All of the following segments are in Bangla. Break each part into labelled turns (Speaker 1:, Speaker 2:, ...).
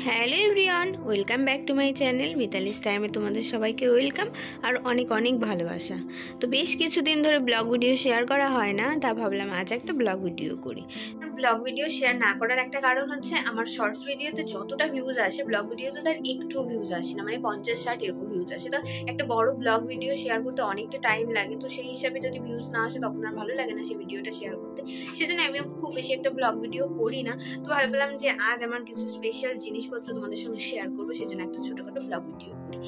Speaker 1: Hello everyone, welcome back to my channel Mitali's টাইমে তোমাদের সবাইকে ওয়েলকাম আর অনেক অনেক ভালোবাসা। তো বেশ কিছুদিন ধরে ব্লগ ভিডিও শেয়ার করা হয় না, তা ভাবলাম আজ একটা ব্লগ ভিডিও করি। ব্লগ ভিডিও শেয়ার না করার একটা কারণ হচ্ছে আমার শর্টস ভিডিওতে যতটা ভিউজ আসে ব্লগ ভিডিওতে তার একটু ভিউজ আসে না, মানে 50-60 এরকম ভিউজ আসে। তো একটা বড় ব্লগ ভিডিও শেয়ার করতে অনেকটা টাইম লাগে, তো সেই হিসাবে যদি ভিউজ না আসে তখন আর ভালো লাগে না সেই ভিডিওটা শেয়ার করতে। সেজন্য আমি খুব বেশি একটা ব্লগ ভিডিও করি না। তো ভাবলাম যে আজ আমার কিছু স্পেশাল জিনিসপত্র তোমাদের সঙ্গে শেয়ার করবো, সেজন্য একটা ছোটখাটো ব্লগ ভিডিও করি।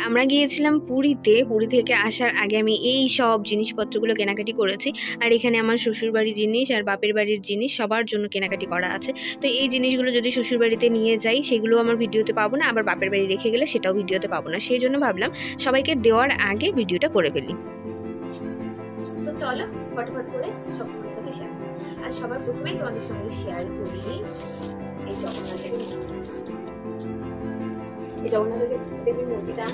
Speaker 1: আমরা গিয়েছিলাম পুরীতে। পুরী থেকে আসার আগে আমি এই সব জিনিসপত্রগুলো কেনাকাটি করেছি, আর এখানে আমার শ্বশুর বাড়ির জিনিস আর বাপের বাড়ির জিনিস সবার জন্য কেনাকাটি করা আছে। তো এই জিনিসগুলো যদি শ্বশুর বাড়িতে নিয়ে যাই সেগুলো আমার ভিডিওতে পাবো না, আবার বাপের বাড়ি রেখে গেলে সেটাও ভিডিওতে পাবো না, সেই জন্য ভাবলাম সবাইকে দেওয়ার আগে ভিডিওটা করে ফেলি। তো চলো ফটাফট করে সব তোমাদের কাছে শেয়ার করি। আর সবার প্রথমেই তোমাদের সঙ্গে শেয়ার করি এই জগন্নাথ দেবীর মূর্তিটা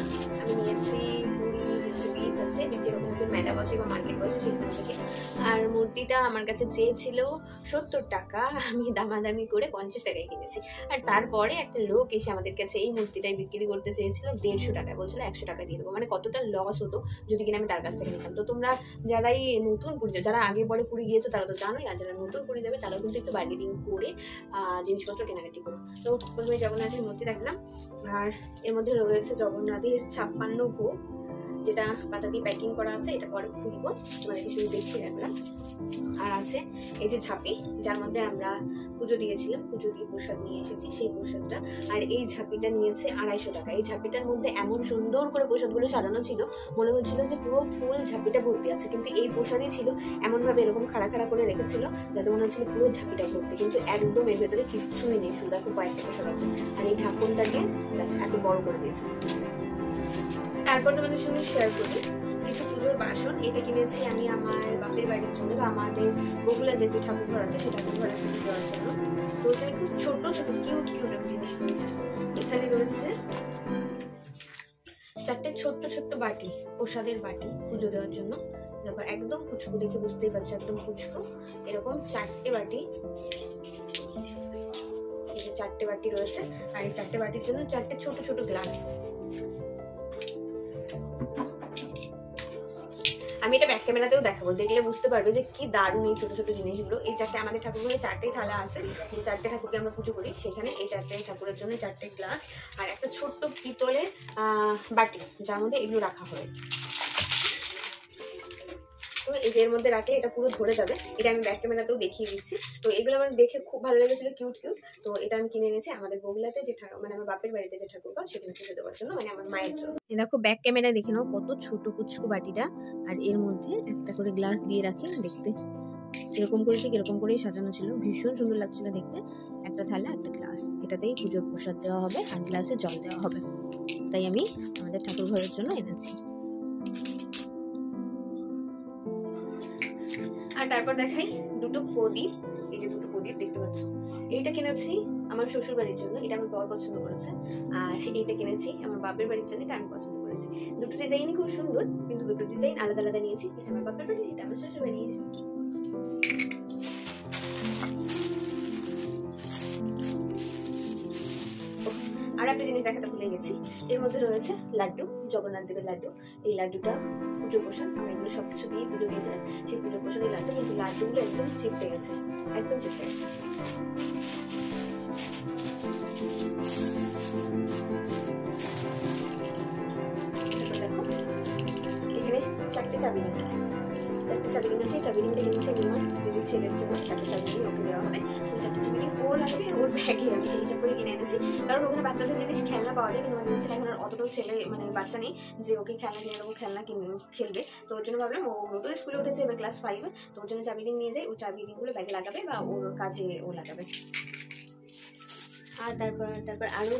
Speaker 1: আমি নিয়েছি পুরী যে বিচ আছে, যেরকম মেলা বসে বা মার্কেট বসে সেখান থেকে। আর মূর্তিটা আমার কাছে চেয়েছিল 70 টাকা, আমি দামাদামি করে 50 টাকায় কিনেছি। আর তারপরে একটা লোক এসে আমাদের কাছে এই মূর্তিটাই বিক্রি করতে চেয়েছিল 150 টাকায়, বলছিল 100 টাকা দিয়ে দেবো। মানে কতটা লস হতো যদি কিনা আমি তার কাছ থেকে নিতাম। তো তোমরা যারাই নতুন পুরী, যারা আগে পরে পুরী গিয়েছো তারা তো জানোই, আর যারা নতুন পুরী যাবে তারাও কিন্তু একটু বার্গেনিং করে জিনিসপত্র কেনাকাটি করো। তো প্রথমে জগন্নাথের মূর্তি দেখলাম, আর এর মধ্যে রয়েছে জগন্নাথের 56 ভোগ, যেটা পাতা দিয়ে প্যাকিং করা আছে। এটা পরে খুলবো, তোমাদেরকে শুধু দেখিয়ে রাখলাম। আর আছে এই যে ঝাঁপি, যার মধ্যে আমরা পুজো দিয়েছিলাম, পুজো দিয়ে প্রসাদ নিয়ে এসেছি সেই প্রসাদটা। আর এই ঝাঁপিটা নিয়েছে 250 টাকা। এই ঝাঁপিটার মধ্যে এমন সুন্দর করে প্রসাদগুলো সাজানো ছিল, মনে হচ্ছিল যে পুরো ফুল ঝাঁপিটা ভর্তি আছে, কিন্তু এই প্রসাদই ছিল এমনভাবে এরকম খাড়া খাড়া করে রেখেছিল যাতে মনে হচ্ছিল পুরো ঝাঁপিটা ভর্তি, কিন্তু একদম এর ভেতরে কিছুই নেই, শুধু দেখো কয়েকটা প্রসাদ আছে। আর এই ঢাকনটা দিয়ে ব্যাস এত বড় করে দিয়েছে। তারপর তোমাদের সঙ্গে শেয়ার করি কিছু পুজোর বাসন। এটা কিনেছি আমি আমার বাপের বাড়ির জন্য, বা আমাদের বগুলাতে যে ঠাকুর ঘর আছে সেই ঠাকুর ঘরে পুজো দেওয়ার জন্য। তো এখানে খুব ছোট ছোট কিউট আমি জিনিস কিনেছি। এখানে রয়েছে 4টে ছোট্ট ছোট্ট বাটি, প্রসাদের বাটি পুজো দেওয়ার জন্য। দেখো একদম কুচকু, দেখে বুঝতেই পারছো একদম কুচকু। এরকম 4টে বাটি, এই যে 4টে বাটি রয়েছে। আর এই 4টে বাটির জন্য 4টে ছোট ছোট গ্লাস। আমি এটা ব্যাক ক্যামেরাতেও দেখাবো, দেখলে বুঝতে পারবে যে কি দারুণ এই ছোট ছোট জিনিসগুলো। এই 4টে আমাদের ঠাকুর ঘরে 4টেই থালা আছে, যে 4টে ঠাকুরকে আমরা পুজো করি সেখানে এই 4টে ঠাকুরের জন্য 4টে গ্লাস আর একটা ছোট্ট পিতলের বাটি, যার মধ্যে এগুলো রাখা হয়। তো এই যে এর মধ্যে রাখলে এটা পুরো ধরে যাবে, এটা আমি ব্যাক ক্যামেরাতেও দেখিয়ে দিচ্ছি। তো এগুলো আমার দেখে খুব ভালো লেগেছিল, কিউট। তো এটা আমি কিনে এনেছি আমাদের বগুলাতে যে মানে আমার বাপের বাড়িতে যে ঠাকুর ঘর সেখানে পুজো দেওয়ার জন্য, মানে আমার মায়ের জন্য। দেখো ব্যাক ক্যামেরা দেখে নাও কত ছোট কুচকু বাটিটা, আর এর মধ্যে একটা করে গ্লাস দিয়ে রাখি। দেখতে এরকম করে ঠিক এরকম করেই সাজানো ছিল, ভীষণ সুন্দর লাগছিল দেখতে। একটা থালা একটা গ্লাস, এটাতেই পুজোর প্রসাদ দেওয়া হবে আর গ্লাসে জল দেওয়া হবে, তাই আমি আমাদের ঠাকুর ঘরের জন্য এনেছি। আর তারপর দেখাই দুটো প্রদীপ। এই যে দুটো প্রদীপ দেখতে পাচ্ছ, এইটা কিনেছি আমার শ্বশুর বাড়ির জন্য, এটা আমি বর পছন্দ করেছে। আর এইটা কিনেছি আমার বাপের বাড়ির জন্য, এটা আমি পছন্দ করেছি। দুটো ডিজাইনই খুব সুন্দর, কিন্তু দুটো ডিজাইন আলাদা আলাদা নিয়েছি। এটা আমার বাপের বাড়ি, এটা আমার শ্বশুর বাড়ি। আর একটা জিনিস দেখাতে ভুলে গেছি, এর মধ্যে রয়েছে লাড্ডু, জগন্নাথ দেবের লাড্ডু। এই লাড্ডুটা পুজো প্রসাদ, আমরা এগুলো সবকিছু দিয়ে পুজো দিয়েছিলাম, সেই পুজো প্রসাদের লাড্ডু, কিন্তু লাড্ডুগুলো একদম চিপকে গেছে, একদম চিপকে গেছে। দেখো এখানে 4টে চাবি নিয়েছি, 4টে চাবি নিয়েছি। চাবি রিংটা কিনেছি আমার দিদির ছেলের জন্য, 4টে চাবি রিং ওকে দেওয়া হবে। 4টে চাবি রিং ও লাগবে ওর ব্যাগে, আমি সেই হিসাব করে কিনে এনেছি। কারণ ওখানে বাচ্চাদের জিনিস খেলনা পাওয়া যায়, কিন্তু আমাদের ছেলে এখন আর অতটাও ছেলে মানে বাচ্চা নেই যে ওকে খেলনা কিনে দেবো, খেলনা খেলবে। তো ওর জন্য ভাবলাম ও নতুন স্কুলে উঠেছে, এবার ক্লাস 5-এ, তো ওর জন্য চাবি রিং নিয়ে যাই, ও চাবি রিংগুলো ব্যাগে লাগাবে বা ওর কাজে ও লাগাবে। আর তারপর আরও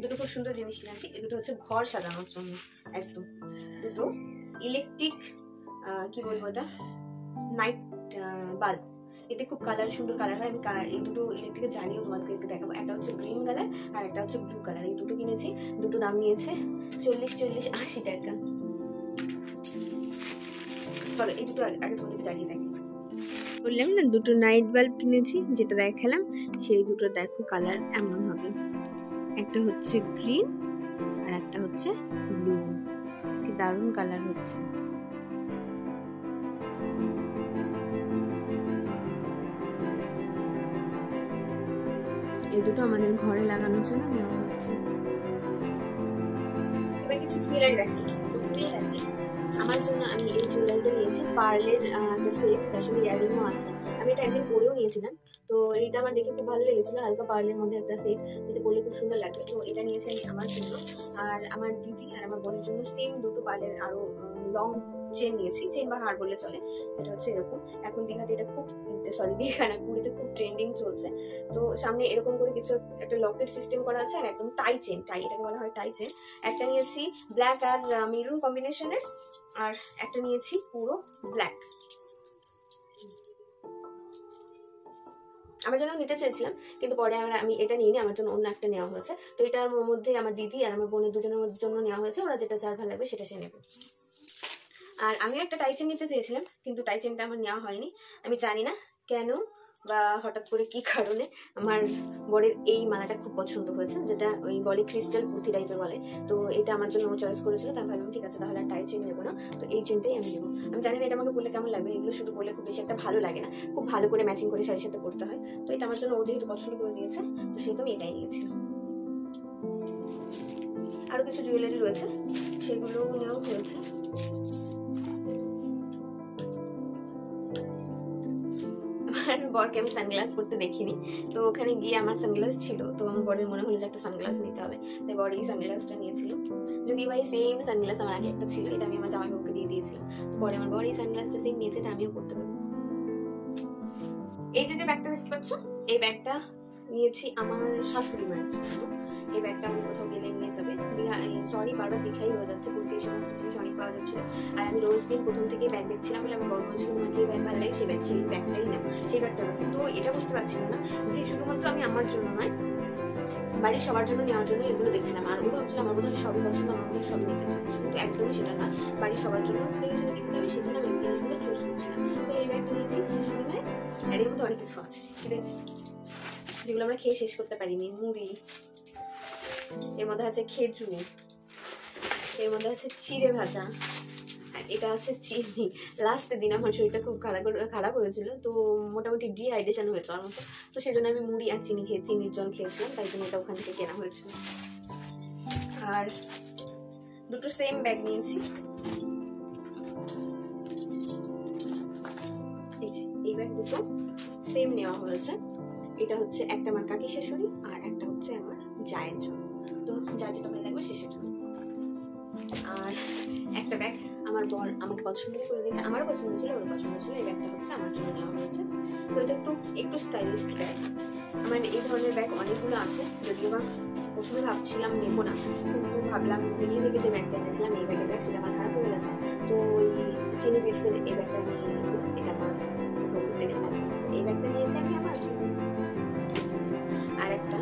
Speaker 1: দুটো খুব সুন্দর জিনিস কিনেছি। এই দুটো হচ্ছে ঘর সাজানোর জন্য, একদম দুটো ইলেকট্রিক কি বলবো এটা, নাইট বাল্ব। এতে খুব সুন্দর কালার হয়। আমি এই দুটো ইলেকট্রিকের জ্বালিয়েও তোমাদেরকে দেখাবো। একটা হচ্ছে গ্রিন কালার আর একটা হচ্ছে ব্লু কালার। এই দুটো কিনেছি, দুটো দাম নিয়েছে 40-80 টাকা। চলো এই দুটো আগে তোমাদেরকে জ্বালিয়ে দেখি। বললাম না দুটো নাইট বাল্ব কিনেছি, যেটা দেখালাম সেই দুটো দেখো কালার এমন হবে। একটা হচ্ছে গ্রিন আর একটা হচ্ছে ব্লু, কি দারুণ কালার হচ্ছে। এই দুটো আমাদের ঘরে লাগানোর জন্য নেওয়া হচ্ছে। এবার কিছু জুয়েলারি দেখি। আমার জন্য আমি এই জুয়েলারিটা নিয়েছি, পার্লের একটা সেট, তার সঙ্গে ইয়াররিংও আছে। আমি এটা একদিন পরেও নিয়েছিলাম, তো এইটা আমার দেখে খুব ভালো লেগেছিল, হালকা পার্লের মধ্যে একটা সেট, যেটা পরলে খুব সুন্দর লাগবে। তো এটা নিয়েছি আমি আমার জন্য, আর আমার দিদি আর আমার বোনের জন্য সেম দুটো পার্লের আরো লং চেন নিয়েছি, চেন বা হার বললে চলে। এটা হচ্ছে এরকম, এখন দীঘাতে এটা খুব, সরি দীঘা না, পুরীতে খুব ট্রেন্ডিং চলছে। তো সামনে এরকম করে কিছু একটা লকেট সিস্টেম করা আছে, আর একদম টাই চেন, টাই এটাকে বলা হয় টাই চেন। একটা নিয়েছি ব্ল্যাক আর মেরুন কম্বিনেশনের, আর একটা নিয়েছি পুরো ব্ল্যাক। আমার জন্য নিতে চেয়েছিলাম, কিন্তু পরে আমি এটা নিয়ে আমার জন্য অন্য একটা নেওয়া হয়েছে। তো এটার মধ্যে আমার দিদি আর আমার বোনের দুজনের জন্য নেওয়া হয়েছে, ওরা যেটা যার ভালো লাগবে সেটা সে নেবে। আর আমিও একটা টাই চেন নিতে চেয়েছিলাম, কিন্তু টাই চেনটা আমার নেওয়া হয়নি। আমি জানি না কেন বা হঠাৎ করে কি কারণে আমার বরের এই মালাটা খুব পছন্দ হয়েছে, যেটা ওই বলে ক্রিস্টাল পুঁথি টাইপের বলে। তো এটা আমার জন্য ও চয়েস করেছিল, তাই ভাবলাম ঠিক আছে তাহলে টাই চেন নেবো না, তো এই চেনটাই আমি নেবো। আমি জানি না এটা আমাকে পরলে কেমন লাগবে, এগুলো শুধু পরলে খুব বেশি একটা ভালো লাগে না, খুব ভালো করে ম্যাচিং করে শাড়ির সাথে পরতে হয়। তো এটা আমার জন্য ও যেহেতু পছন্দ করে দিয়েছে, তো সেহেতু আমি এটাই নিয়েছিলাম। আরো কিছু জুয়েলারি রয়েছে, সেগুলো নেওয়া হয়েছে। আমার বরকে আমি সানগ্লাস পরতে দেখিনি, তো ওখানে গিয়ে আমার সানগ্লাস ছিল, তো আমার বরের মনে হলো যে একটা সানগ্লাস নিতে হবে, তাই বর এই সানগ্লাসটা নিয়েছিল। যদি ভাই সেম সানগ্লাস আমার আগে একটা ছিল, এটা আমি আমার জামাইবাবুকে দিয়ে দিয়েছিলাম, তো পরে আমার বর এই সানগ্লাসটা সেম নিয়েছে, এটা আমিও পরতে পারবো। এই যে ব্যাগটা দেখতে পাচ্ছ, এই ব্যাগটা নিয়েছি আমার শাশুড়ি মায়ের জন্য। এই ব্যাগটা আমি কোথাও গেলে নিয়ে যাবে, সরি বারবার দেখাই হয়ে যাচ্ছে, পুরীতে এই সমস্ত জিনিস অনেক পাওয়া যাচ্ছিল। আর আমি রোজ দিন প্রথম থেকে ব্যাগ দেখছিলাম বলে আমি বড় বলছি তোমার যে ব্যাগ ভালো লাগে সেই ব্যাগটাই না, সেই ব্যাগটা না। কিন্তু এটা বুঝতে পারছিলাম না যে শুধুমাত্র আমি আমার জন্য নয়, বাড়ির সবার জন্য নেওয়ার জন্য এগুলো দেখছিলাম। আর ও ভাবছিলাম আমার বোধহয় সবই পছন্দ, আমার বোধহয় সবই নিতে চাচ্ছি, কিন্তু একদমই সেটা না, বাড়ির সবার জন্য দেখে সেটা দেখতে হবে, সেই জন্য আমি এই জিনিসগুলো চুজ করছিলাম। তো এই ব্যাগটা নিয়েছি শাশুড়ি মায়ের, আর এর মধ্যে অনেক কিছু আছে যেগুলো আমরা খেয়ে শেষ করতে পারিনি। মুড়ি, এর মধ্যে আছে খেজুর, এর মধ্যে আছে চিড়ে ভাজা, আর এটা আছে চিনি। লাস্টের দিন আমার শরীরটা খুব খারাপ হয়েছিল, তো মোটামুটি ডিহাইড্রেশন হয়েছে আমার মতো, তো সেই জন্য আমি মুড়ি আর চিনির জল খেয়েছিলাম, তাই জন্য এটা ওখান থেকে কেনা হয়েছিল। আর দুটো সেম ব্যাগ নিয়েছি, এই ব্যাগ দুটো সেম নেওয়া হয়েছে। এটা হচ্ছে একটা আমার কাকি শাশুড়ি, আর একটা হচ্ছে আমার জায়ের জন্য, তো যার যেটা ভালো লাগবে সে সেটা। আর একটা ব্যাগ আমার বর আমাকে পছন্দ করে দিয়েছে, আমারও পছন্দ ছিল, ওর পছন্দ ছিল, এই ব্যাগটা হচ্ছে আমার জন্য নেওয়া হয়েছে। তো এটা একটু স্টাইলিশ ব্যাগ। আমার এই ধরনের ব্যাগ অনেকগুলো আছে, যদিও বা প্রথমে ভাবছিলাম নেবো না, কিন্তু ভাবলাম দিল্লি থেকে যে ব্যাগটা এনেছিলাম এই ব্যাগ সেটা আমার খারাপ হয়ে গেছে, তো ওই চিনি বিটসের এই ব্যাগটা নিয়ে এটা আমার কোথাও ঘুরতে গেলে আছে, এই ব্যাগটা নিয়েছি আমি আমার জন্য। আর একটা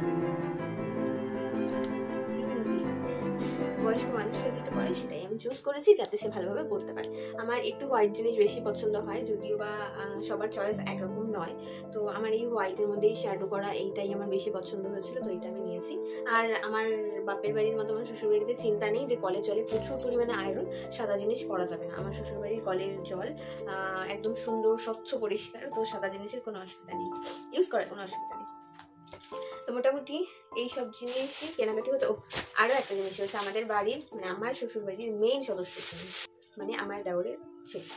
Speaker 1: বয়স্ক মানুষরা যেটা করে সেটাই আমি চুজ করেছি, যাতে সে ভালোভাবে পড়তে পারে। আমার একটু হোয়াইট জিনিস বেশি পছন্দ হয়, যদিও বা সবার চয়েস একরকম নয়, তো আমার এই হোয়াইটের মধ্যেই শ্যাডো করা এইটাই আমার বেশি পছন্দ হয়েছিল, তো এইটা আমি নিয়েছি। আর আমার বাপের বাড়ির মতো আমার শ্বশুর বাড়িতে চিন্তা নেই যে কলের জলে প্রচুর পরিমাণে আয়রন, সাদা জিনিস পরা যাবে না। আমার শ্বশুর বাড়ির কলের জল একদম সুন্দর স্বচ্ছ পরিষ্কার, তো সাদা জিনিসের কোনো অসুবিধা নেই, ইউজ করার কোনো অসুবিধা নেই। তো মোটামুটি এইসব জিনিসই কেনাকাটি হতো। আরও একটা জিনিস হচ্ছে আমাদের বাড়ির, মানে আমার শ্বশুর বাড়ির মেইন সদস্য ছিলেন, মানে আমার দেওরের ছেলে,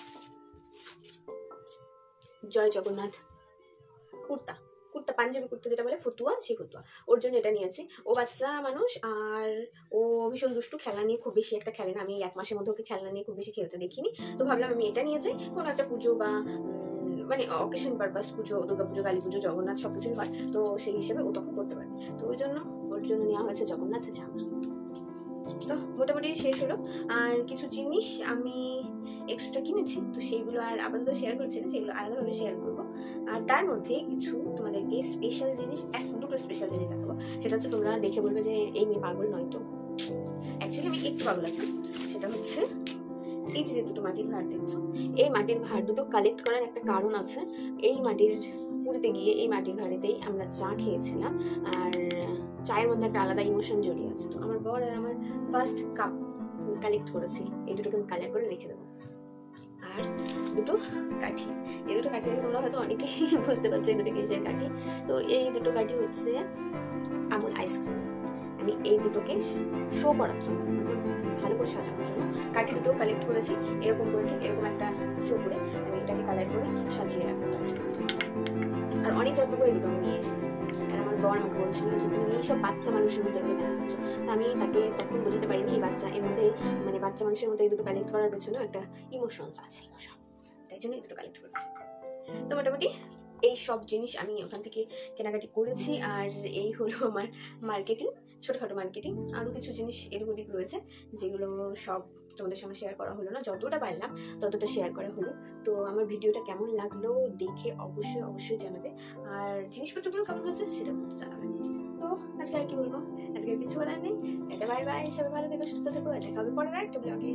Speaker 1: জয় জগন্নাথ কুর্তা, পাঞ্জাবি কুর্তা যেটা বলে ফতুয়া, সেই ফতুয়া, ওর জন্য এটা নিয়েছি। ও বাচ্চা মানুষ, আর ও ভীষণ দুষ্টু, খেলনা নিয়ে খুব বেশি একটা খেলে না, আমি 1 মাসের মধ্যে ওকে খেলনা নিয়ে খুব বেশি খেলতে দেখিনি, তো ভাবলাম আমি এটা নিয়ে যাই, কোনো একটা পুজো বা মানে অকেশন পারপাস, পুজো, দুর্গা পুজো, কালী পুজো, জগন্নাথ সবকিছুই হয়, তো সেই হিসেবে ও তখন করতে পারে, তো ওই জন্য ওর জন্য নেওয়া হয়েছে জগন্নাথ জামা। তো মোটামুটি শেষ হলো। আর কিছু জিনিস আমি এক্সট্রা কিনেছি, তো সেইগুলো আর আপাতত শেয়ার করছি না, সেগুলো আলাদাভাবে শেয়ার করবো। আর তার মধ্যে কিছু তোমাদেরকে স্পেশাল জিনিস, দুটো স্পেশাল জিনিস দেখাবো, সেটা হচ্ছে তোমরা দেখে বলবে যে এই মেয়ে পাগল নয়, তো অ্যাকচুয়ালি আমি একটু পাগল আছি। সেটা হচ্ছে এই যে দুটো মাটির ভাঁড় দেখছো, এই মাটির ভাঁড় দুটো কালেক্ট করার একটা কারণ আছে। এই পুরীতে গিয়ে এই মাটির ভাঁড়েতেই আমরা চা খেয়েছিলাম, আর চায়ের মধ্যে একটা আলাদা ইমোশন জড়িয়ে আছে। তো আমার বর আর আমার ফার্স্ট কাপ কালেক্ট করেছি, এই দুটোকে আমি কালেক্ট করে রেখে দেবো। আর দুটো কাঠি, এই দুটো কাঠি তোমরা হয়তো অনেকেই বুঝতে পারছো এই দুটো কিসের কাঠি। তো এই দুটো কাঠি হচ্ছে আমুল আইসক্রিম। আমি এই দুটোকে শো করার জন্য, ভালো করে সাজানোর জন্য কাঠি দুটো কালেক্ট করেছি, এরকম করে ঠিক এরকম একটা শো করে আমি এটাকে কালার করে সাজিয়ে রাখবো। আর অনেক যত্ন করে দুটো আমি নিয়ে এসেছি। আর আমার বর আমাকে বলছিল যে তুমি এইসব বাচ্চা মানুষের মধ্যে এগুলো কেন করছো। আমি তাকে তখন বোঝাতে পারিনি এই বাচ্চা এর মধ্যে মানে বাচ্চা মানুষের মধ্যে এই দুটো কালেক্ট করার পেছনে একটা ইমোশনস আছে, ইমোশন, তাই জন্য এই দুটো কালেক্ট করেছি। তো মোটামুটি এই সব জিনিস আমি ওখান থেকে কেনাকাটি করেছি। আর এই হলো আমার মার্কেটিং, ছোটখাটো মার্কেটিং। আরও কিছু জিনিস এদিক ওদিক রয়েছে যেগুলো সব তোমাদের সঙ্গে শেয়ার করা হলো না, যতটা পারলাম ততটা শেয়ার করা হলো। তো আমার ভিডিওটা কেমন লাগলো দেখে অবশ্যই অবশ্যই জানাবে, আর জিনিসপত্রগুলো কেমন আছে সেটা জানাবে। তো আজকে আর কি বলবো, আজকে আর কিছু বলার নেই। এটা বাই বাই, সবাই ভালো থেকো, সুস্থ থেকো, দেখা হবে পরের একটা ব্লগে।